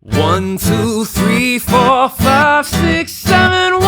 1, 2, 3, 4, 5, 6, 7, 1.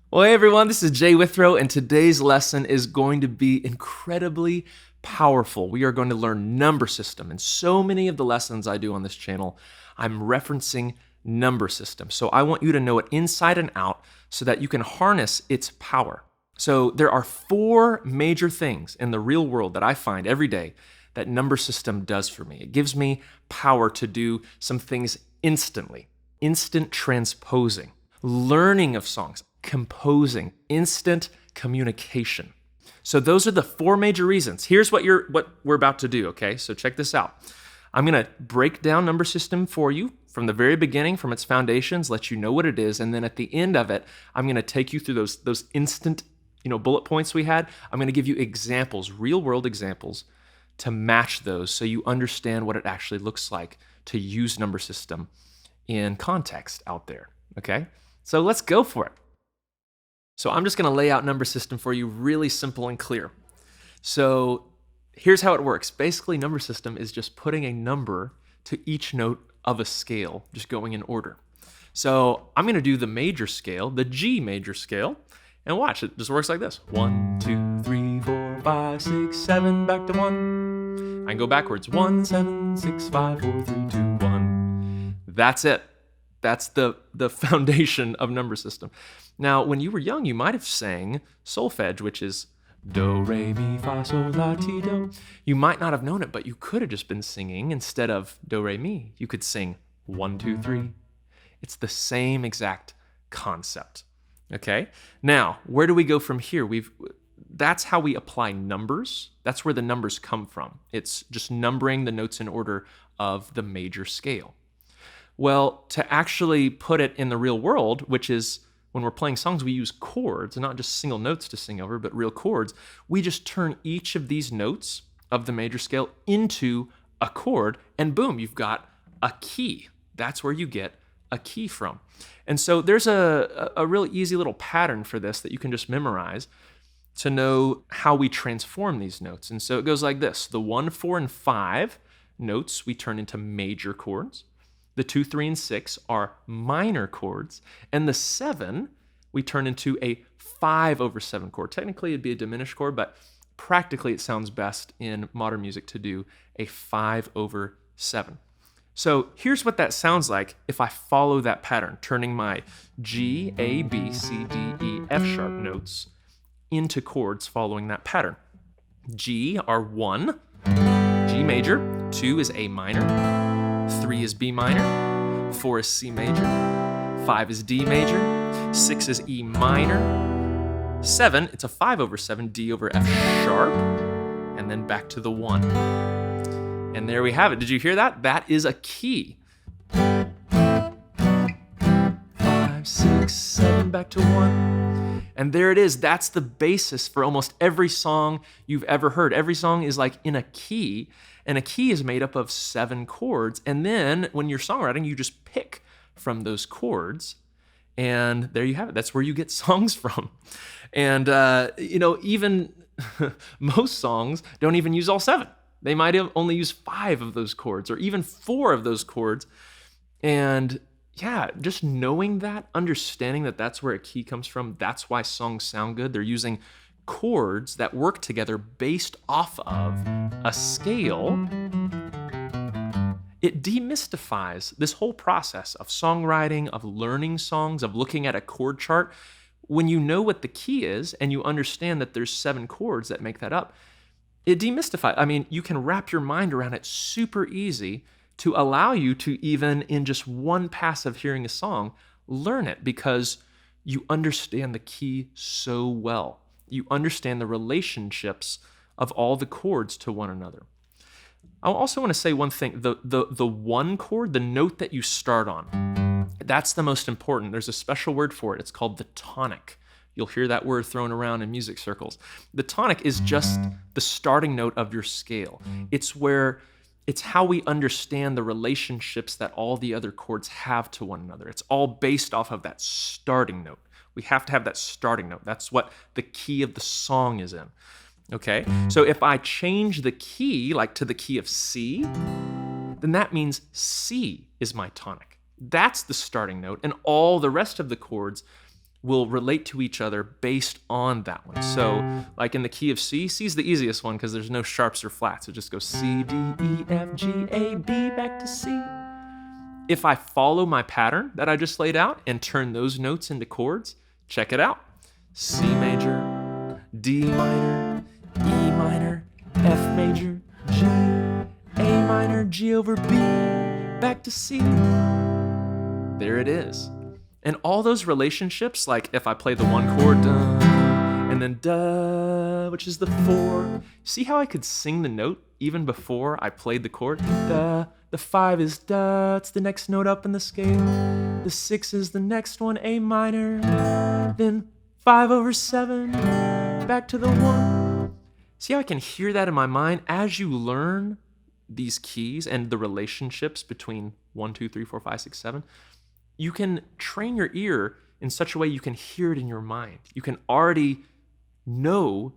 Well, hey everyone, this is Jay Withrow, and today's lesson is going to be incredibly powerful. We are going to learn number system, and so many of the lessons I do on this channel, I'm referencing number system. So I want you to know it inside and out so that you can harness its power. So there are 4 major things in the real world that I find every day that number system does for me. It gives me power to do some things instantly. Instant transposing, learning of songs, composing, instant communication. So those are the 4 major reasons. Here's what we're about to do, okay? So check this out. I'm gonna break down number system for you from the very beginning, from its foundations, let you know what it is, and then at the end of it, I'm gonna take you through those instant bullet points we had. I'm gonna give you examples, real world examples, to match those so you understand what it actually looks like to use number system in context out there, okay? So let's go for it. So I'm just gonna lay out number system for you really simple and clear. So here's how it works. Basically, number system is just putting a number to each note of a scale, just going in order. So I'm gonna do the major scale, the G major scale, and watch, it just works like this. 1, 2, 3, 4, 5, 6, 7, back to 1. I can go backwards. 1, 7, 6, 5, 4, 3, 2, 1. That's it. That's the foundation of number system. Now, when you were young, you might have sang solfege, which is do, re, mi, fa, sol, la, ti, do. You might not have known it, but you could have just been singing instead of do, re, mi. You could sing 1, 2, 3. It's the same exact concept. Okay? Now, where do we go from here? That's how we apply numbers. That's where the numbers come from. It's just numbering the notes in order of the major scale. Well, to actually put it in the real world, which is when we're playing songs, we use chords, and not just single notes to sing over, but real chords. We just turn each of these notes of the major scale into a chord, and boom, you've got a key. That's where you get a key from. And so there's a really easy little pattern for this that you can just memorize to know how we transform these notes. And so it goes like this. The 1, 4, and 5 notes we turn into major chords. The 2, 3, and 6 are minor chords. And the 7 we turn into a 5/7 chord. Technically it'd be a diminished chord, but practically it sounds best in modern music to do a 5/7. So here's what that sounds like if I follow that pattern, turning my G, A, B, C, D, E, F sharp notes into chords following that pattern. G are 1, G major, 2 is A minor, 3 is B minor, 4 is C major, 5 is D major, 6 is E minor, 7, it's a 5/7, D over F sharp, and then back to the 1. And there we have it. Did you hear that? That is a key. 5, 6, 7, back to 1. And there it is. That's the basis for almost every song you've ever heard. Every song is like in a key, and a key is made up of 7 chords. And then when you're songwriting, you just pick from those chords, and there you have it. That's where you get songs from. And, even most songs don't even use all 7. They might have only used 5 of those chords or even 4 of those chords. And yeah, just knowing that, understanding that that's where a key comes from, that's why songs sound good. They're using chords that work together based off of a scale. It demystifies this whole process of songwriting, of learning songs, of looking at a chord chart. When you know what the key is and you understand that there's 7 chords that make that up, it demystifies. I mean, you can wrap your mind around it super easy to allow you to, even in just one pass of hearing a song, learn it because you understand the key so well. You understand the relationships of all the chords to one another. I also want to say one thing. The 1 chord, the note that you start on, that's the most important. There's a special word for it. It's called the tonic. You'll hear that word thrown around in music circles. The tonic is just the starting note of your scale. It's how we understand the relationships that all the other chords have to one another. It's all based off of that starting note. We have to have that starting note. That's what the key of the song is in. Okay? So if I change the key, like to the key of C, then that means C is my tonic. That's the starting note, and all the rest of the chords will relate to each other based on that one. So like in the key of C, C is the easiest one because there's no sharps or flats. It just goes C, D, E, F, G, A, B, back to C. If I follow my pattern that I just laid out and turn those notes into chords, check it out. C major, D minor, E minor, F major, G, A minor, G over B, back to C. There it is. And all those relationships, like if I play the one chord, da, and then da, which is the 4. See how I could sing the note even before I played the chord? Da, the 5 is da, it's the next note up in the scale. The 6 is the next one, A minor. Then 5 over 7, back to the 1. See how I can hear that in my mind as you learn these keys and the relationships between 1, 2, 3, 4, 5, 6, 7. You can train your ear in such a way you can hear it in your mind. You can already know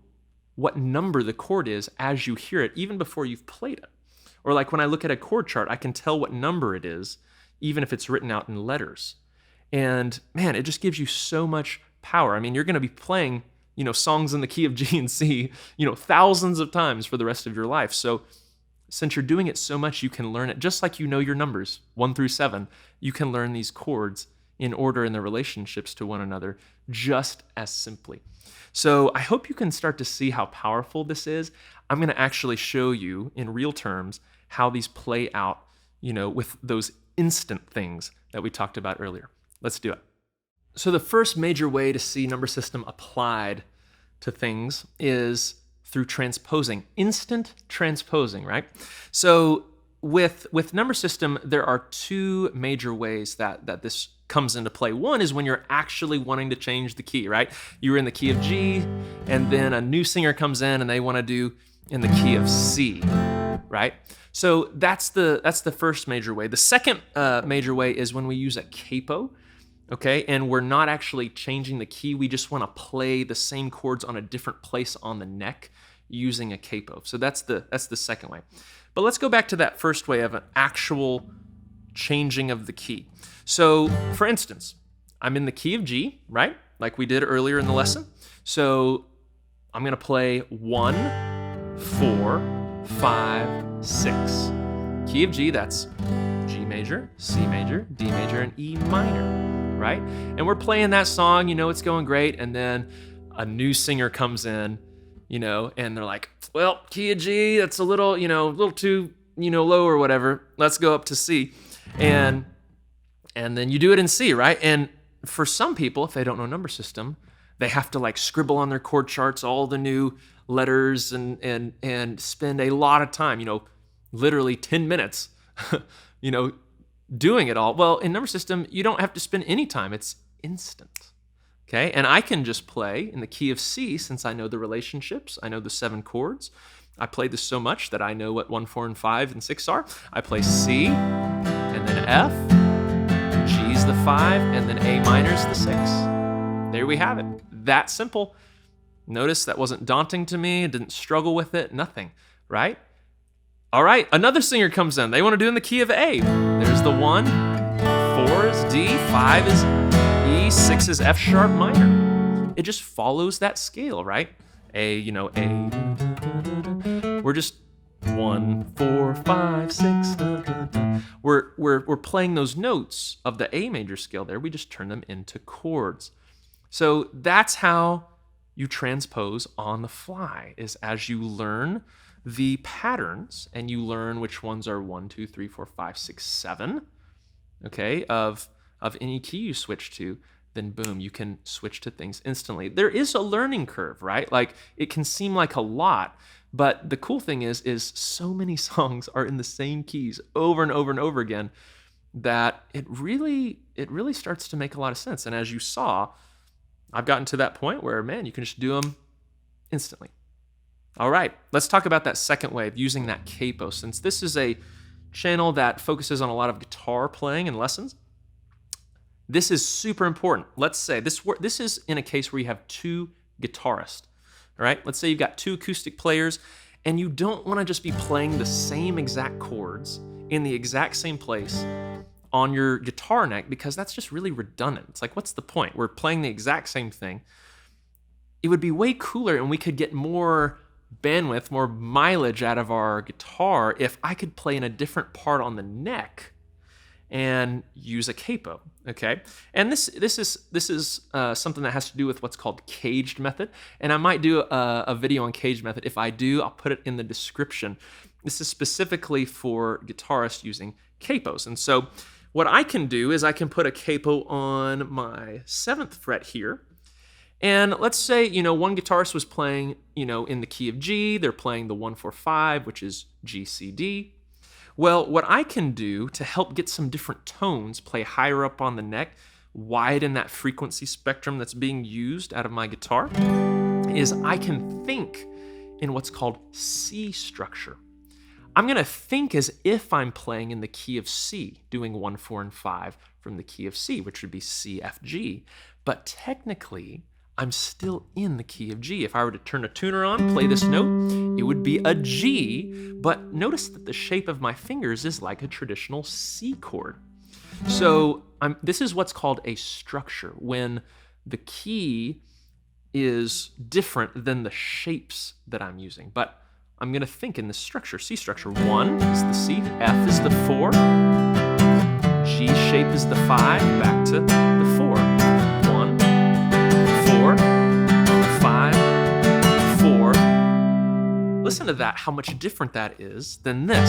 what number the chord is as you hear it, even before you've played it. Or like when I look at a chord chart, I can tell what number it is, even if it's written out in letters. And man, it just gives you so much power. I mean, you're going to be playing, songs in the key of G and C, thousands of times for the rest of your life. So since you're doing it so much, you can learn it just like you know your numbers, 1 through 7. You can learn these chords in order in their relationships to one another just as simply. So I hope you can start to see how powerful this is. I'm going to actually show you in real terms how these play out, with those instant things that we talked about earlier. Let's do it. So the first major way to see number system applied to things is through transposing, instant transposing, right? So with number system, there are 2 major ways that this comes into play. One is when you're actually wanting to change the key, right? You're in the key of G, and then a new singer comes in and they want to do in the key of C, right? So that's the first major way. The second major way is when we use a capo, okay? And we're not actually changing the key. We just want to play the same chords on a different place on the neck using a capo. So that's the second way. But let's go back to that first way of an actual changing of the key. So for instance, I'm in the key of G, right? Like we did earlier in the lesson. So I'm going to play 1, 4, 5, 6. Key of G, that's G major, C major, D major, and E minor, right? And we're playing that song, it's going great. And then a new singer comes in, and they're like, well, key of G, that's a little too, low or whatever. Let's go up to C. And then you do it in C, right? And for some people, if they don't know number system, they have to like scribble on their chord charts all the new letters and spend a lot of time, literally 10 minutes, doing it all. Well, in number system, you don't have to spend any time. It's instant. Okay, and I can just play in the key of C since I know the relationships. I know the 7 chords. I played this so much that I know what 1, 4, and 5 and 6 are. I play C, and then F, G's the 5, and then A minor's the 6. There we have it. That simple. Notice that wasn't daunting to me. I didn't struggle with it, nothing, right? All right, another singer comes in. They want to do in the key of A. There's the 1, 4 is D, 5 is E, 6 is F sharp minor. It just follows that scale, right? A. We're just 1, 4, 5, 6. We're playing those notes of the A major scale there. We just turn them into chords. So that's how you transpose on the fly, is as you learn the patterns and you learn which ones are 1, 2, 3, 4, 5, 6, 7, okay, of any key you switch to, then boom, you can switch to things instantly. There is a learning curve, right? Like it can seem like a lot, but the cool thing is so many songs are in the same keys over and over and over again that it really starts to make a lot of sense. And as you saw, I've gotten to that point where, man, you can just do them instantly. All right, let's talk about that second way of using that capo. Since this is a channel that focuses on a lot of guitar playing and lessons, this is super important. Let's say this is in a case where you have 2 guitarists, all right? Let's say you've got 2 acoustic players and you don't want to just be playing the same exact chords in the exact same place on your guitar neck, because that's just really redundant. It's like, what's the point? We're playing the exact same thing. It would be way cooler and we could get more bandwidth, more mileage out of our guitar if I could play in a different part on the neck and use a capo, okay? And this is something that has to do with what's called caged method, and I might do a video on caged method. If I do, I'll put it in the description. This is specifically for guitarists using capos. And so what I can do is I can put a capo on my 7th fret here, and let's say, one guitarist was playing, in the key of G, they're playing the 1-4-5, which is G, C, D. Well, what I can do to help get some different tones, play higher up on the neck, widen that frequency spectrum that's being used out of my guitar, is I can think in what's called C structure. I'm gonna think as if I'm playing in the key of C, doing 1, 4, and 5 from the key of C, which would be C, F, G. But technically, I'm still in the key of G. If I were to turn a tuner on, play this note, it would be a G, but notice that the shape of my fingers is like a traditional C chord. So this is what's called a structure, when the key is different than the shapes that I'm using. But I'm gonna think in this structure, C structure. 1 is the C, F is the 4, G shape is the 5, back to the 4. 1, 4, 5, 4. Listen to that, how much different that is than this.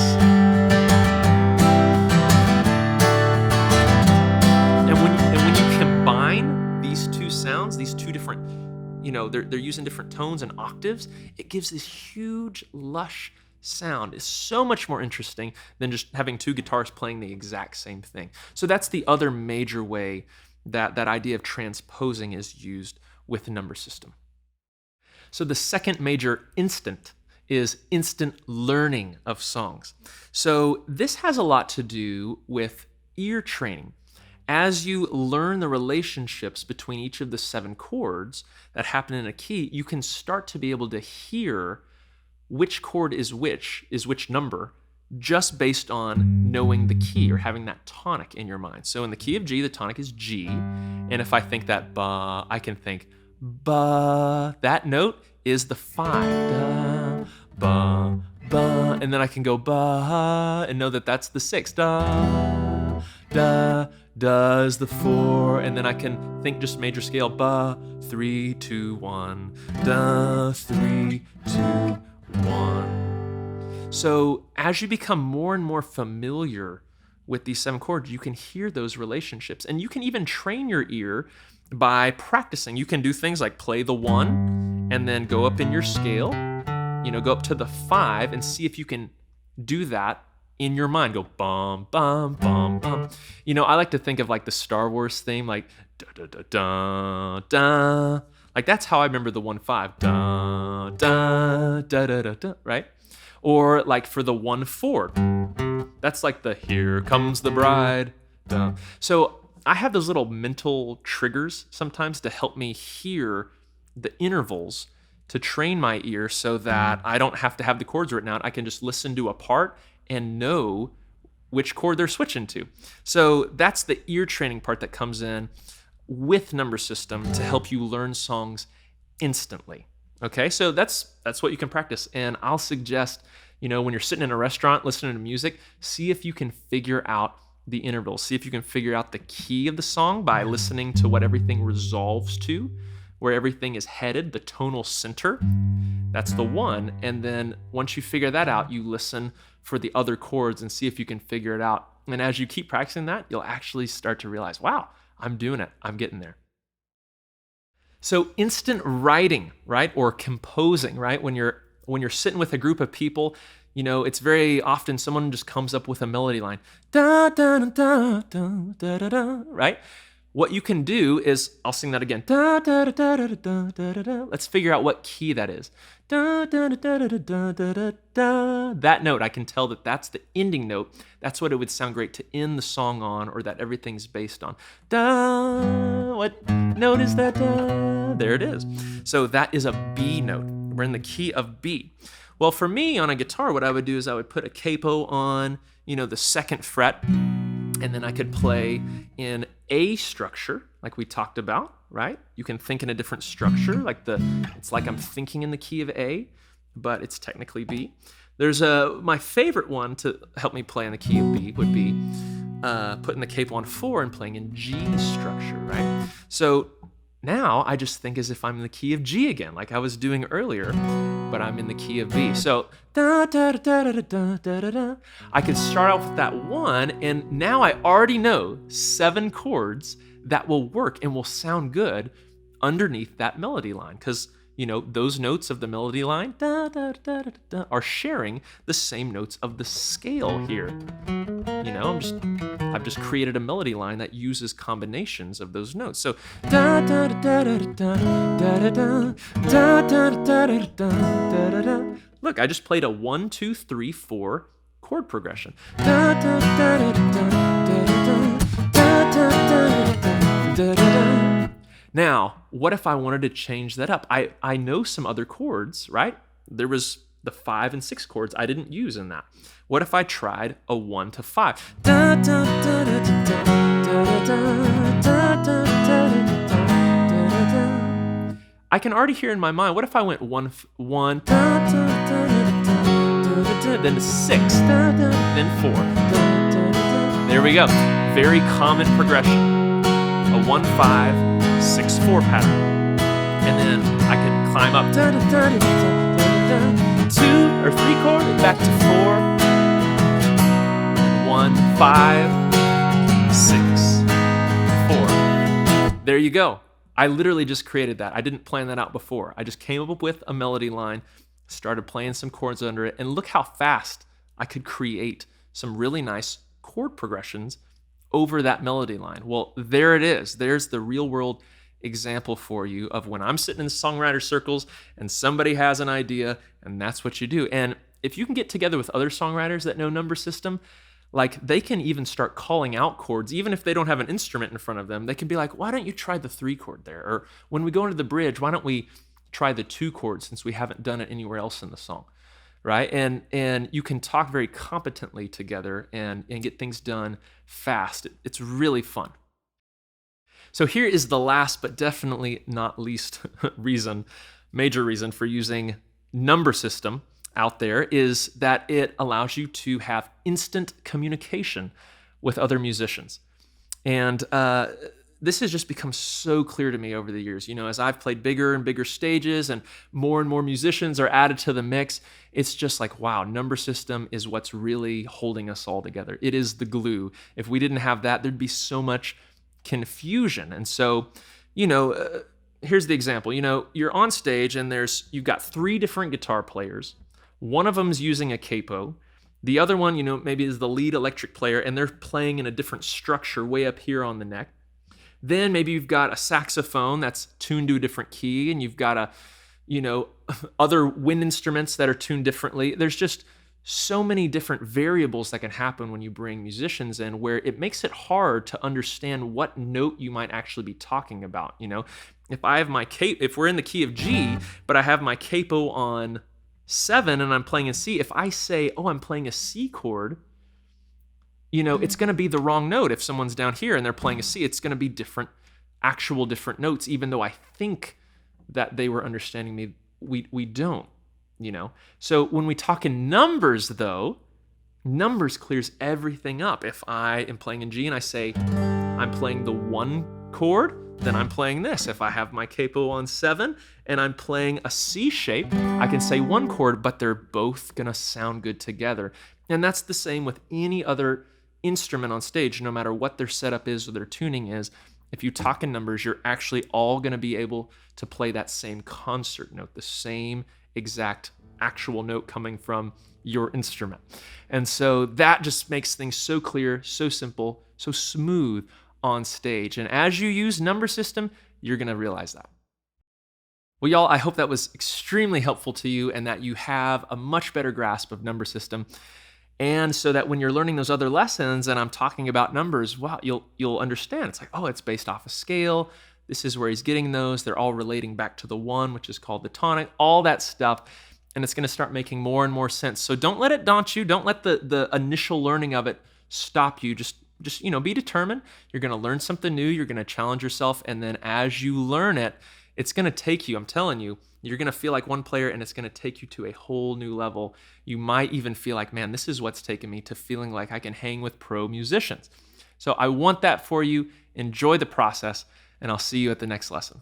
And when you combine these two sounds, these two different, they're using different tones and octaves, it gives this huge, lush sound. It's so much more interesting than just having two guitars playing the exact same thing. So that's the other major way that idea of transposing is used with the number system. So the second major instant is instant learning of songs. So this has a lot to do with ear training. As you learn the relationships between each of the 7 chords that happen in a key, you can start to be able to hear which chord is which number, just based on knowing the key or having that tonic in your mind. So in the key of G, the tonic is G, and if I think that ba, I can think ba. That note is the 5. Da, ba, ba, and then I can go ba and know that that's the 6. Da, da. Does the 4, and then I can think just major scale, ba, 3, 2, 1, da, 3, 2, 1. So as you become more and more familiar with these 7 chords, you can hear those relationships, and you can even train your ear by practicing. You can do things like play the 1 and then go up in your scale, go up to the 5 and see if you can do that in your mind. Go bum, bum, bum, bum. I like to think of like the Star Wars theme, like da da da da da. Like that's how I remember the 1-5. Da da da da da da, right? Or like for the 1-4, that's like the Here Comes the Bride. Da. So I have those little mental triggers sometimes to help me hear the intervals, to train my ear so that I don't have to have the chords written out. I can just listen to a part and know which chord they're switching to. So that's the ear training part that comes in with number system to help you learn songs instantly. Okay, so that's what you can practice. And I'll suggest, when you're sitting in a restaurant listening to music, see if you can figure out the intervals. See if you can figure out the key of the song by listening to what everything resolves to, where everything is headed, the tonal center. That's the 1. And then once you figure that out, you listen for the other chords and see if you can figure it out. And as you keep practicing that, you'll actually start to realize, wow, I'm doing it. I'm getting there. So instant writing, right? Or composing, right? When you're sitting with a group of people, it's very often someone just comes up with a melody line. Da, da, da, da, da, da, da, right? What you can do is, I'll sing that again. Da, da, da, da, da, da, da, da. Let's figure out what key that is. Da, da, da, da, da, da, da, da, da. That note, I can tell that that's the ending note. That's what it would sound great to end the song on, or that everything's based on. Da, what note is that? Da? There it is. So that is a B note. We're in the key of B. Well, for me on a guitar, what I would do is I would put a capo on, the second fret, and then I could play in A structure, like we talked about, right? You can think in a different structure, it's like I'm thinking in the key of A, but it's technically B. There's my favorite one to help me play in the key of B would be putting the capo on 4 and playing in G structure, right? So now I just think as if I'm in the key of G again, like I was doing earlier, but I'm in the key of B. So da, da, da, da, da, da, da, da. I could start off with that 1, and now I already know 7 chords that will work and will sound good underneath that melody line, because those notes of the melody line da, da, da, da, da, are sharing the same notes of the scale here. I've just created a melody line that uses combinations of those notes. So da da da da da da da da da da da da da da. Look, I just played a 1, 2, 3, 4 chord progression. Da da da da da da da da da da. Now, what if I wanted to change that up? I know some other chords, right? There was the 5 and 6 chords I didn't use in that. What if I tried a 1 to 5? Da, da, da, da, da, da, da, da, da, da. I can already hear in my mind, what if I went 1, da, da, da, da, da, da, then 6, da, da, then 4. Da, da, da. There we go. Very common progression. A 1, 5, 6, 4 pattern. And then I could climb up da, da, da, da, da, da, da. 2 or 3 chord, back to 4, 1, 5, 6, 4. There you go. I literally just created that. I didn't plan that out before. I just came up with a melody line, started playing some chords under it, and look how fast I could create some really nice chord progressions over that melody line. Well, there it is. There's the real world example for you of when I'm sitting in songwriter circles and somebody has an idea, and that's what you do. And if you can get together with other songwriters that know number system, like they can even start calling out chords, even if they don't have an instrument in front of them. They can be like, why don't you try the 3 chord there? Or when we go into the bridge, why don't we try the 2 chord since we haven't done it anywhere else in the song, right? And you can talk very competently together and get things done fast. It's really fun. So here is the last, but definitely not least major reason for using number system out there is that it allows you to have instant communication with other musicians. And this has just become so clear to me over the years. As I've played bigger and bigger stages and more musicians are added to the mix, it's just like, wow, number system is what's really holding us all together. It is the glue. If we didn't have that, there'd be so much confusion. And so, here's the example. You're on stage and you've got 3 different guitar players. One of them's using a capo. The other one, maybe is the lead electric player, and they're playing in a different structure way up here on the neck. Then maybe you've got a saxophone that's tuned to a different key, and you've got other wind instruments that are tuned differently. There's just so many different variables that can happen when you bring musicians in, where it makes it hard to understand what note you might actually be talking about. If I have if we're in the key of G, but I have my capo on 7 and I'm playing a C, if I say, oh, I'm playing a C chord, it's going to be the wrong note. If someone's down here and they're playing a C, it's going to be different notes, even though I think that they were understanding me. We don't. So when we talk in numbers, though, numbers clears everything up. If I am playing in G and I say I'm playing the 1 chord, then I'm playing this. If I have my capo on 7 and I'm playing a C shape, I can say 1 chord, but they're both gonna sound good together. And that's the same with any other instrument on stage, no matter what their setup is or their tuning is. If you talk in numbers, you're actually all gonna be able to play that same concert note, the same exact actual note coming from your instrument. And so that just makes things so clear, so simple, so smooth on stage. And as you use number system, you're going to realize that. Well, y'all, I hope that was extremely helpful to you and that you have a much better grasp of number system. And so that when you're learning those other lessons and I'm talking about numbers, wow, you'll understand. It's like, oh, it's based off a scale. This is where he's getting those. They're all relating back to the 1, which is called the tonic, all that stuff. and it's going to start making more and more sense. So don't let it daunt you. Don't let the initial learning of it stop you. Just be determined. You're going to learn something new. You're going to challenge yourself, and then as you learn it, it's going to take you, I'm telling you, you're going to feel like one player, and it's going to take you to a whole new level. You might even feel like, man, this is what's taken me to feeling like I can hang with pro musicians. So I want that for you. Enjoy the process, and I'll see you at the next lesson.